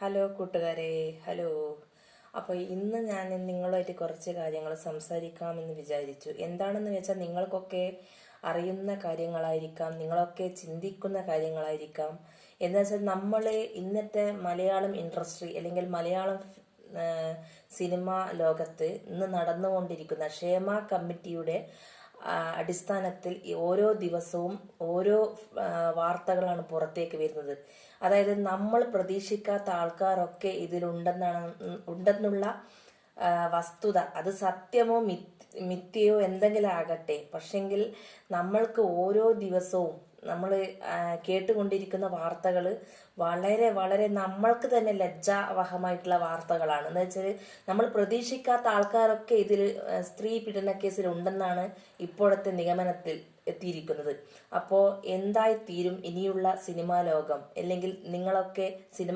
Hello കൂട്ടുകാരെ, hello. അപ്പോൾ ഇന്ന് ഞാൻ നിങ്ങളുമായിട്ട് കുറച്ച് കാര്യങ്ങൾ സംസാരിക്കാമെന്ന് വിചാരിച്ചു. എന്താണെന്ന് വെച്ചാൽ നിങ്ങൾക്കൊക്കെ അറിയുന്ന കാര്യങ്ങളായിരിക്കാം, നിങ്ങളൊക്കെ ചിന്തിക്കുന്ന കാര്യങ്ങളായിരിക്കാം. എന്താ വെച്ചാൽ നമ്മൾ ഇന്നത്തെ മലയാളം ഇൻഡസ്ട്രി അല്ലെങ്കിൽ മലയാളം സിനിമ ലോകത്ത് ഇന്ന് നടന്നുകൊണ്ടിരിക്കുന്ന ക്ഷേമ കമ്മിറ്റിയുടെ അടിസ്ഥാനത്തിൽ ഓരോ ദിവസവും ഓരോ വാർത്തകളാണ് പുറത്തേക്ക് വരുന്നത്. അതായത് നമ്മൾ പ്രതീക്ഷിക്കാത്ത ആൾക്കാരൊക്കെ ഉണ്ടെന്നുള്ള വസ്തുത, അത് സത്യമോ മിഥ്യയോ എന്തെങ്കിലും ആകട്ടെ, പക്ഷെങ്കിൽ നമ്മൾക്ക് ഓരോ ദിവസവും നമ്മൾ കേട്ടുകൊണ്ടിരിക്കുന്ന വാർത്തകൾ വളരെ വളരെ നമ്മൾക്ക് തന്നെ ലജ്ജാവഹമായിട്ടുള്ള വാർത്തകളാണ്. എന്ന് വെച്ചാൽ നമ്മൾ പ്രതീക്ഷിക്കാത്ത ആൾക്കാരൊക്കെ ഇതിൽ സ്ത്രീ പീഡന കേസിൽ ഉണ്ടെന്നാണ് ഇപ്പോഴത്തെ നിഗമനത്തിൽ എത്തിയിരിക്കുന്നത്. അപ്പോൾ എന്തായി തീരും ഇനിയുള്ള സിനിമാ ലോകം? അല്ലെങ്കിൽ നിങ്ങളൊക്കെ സിനിമ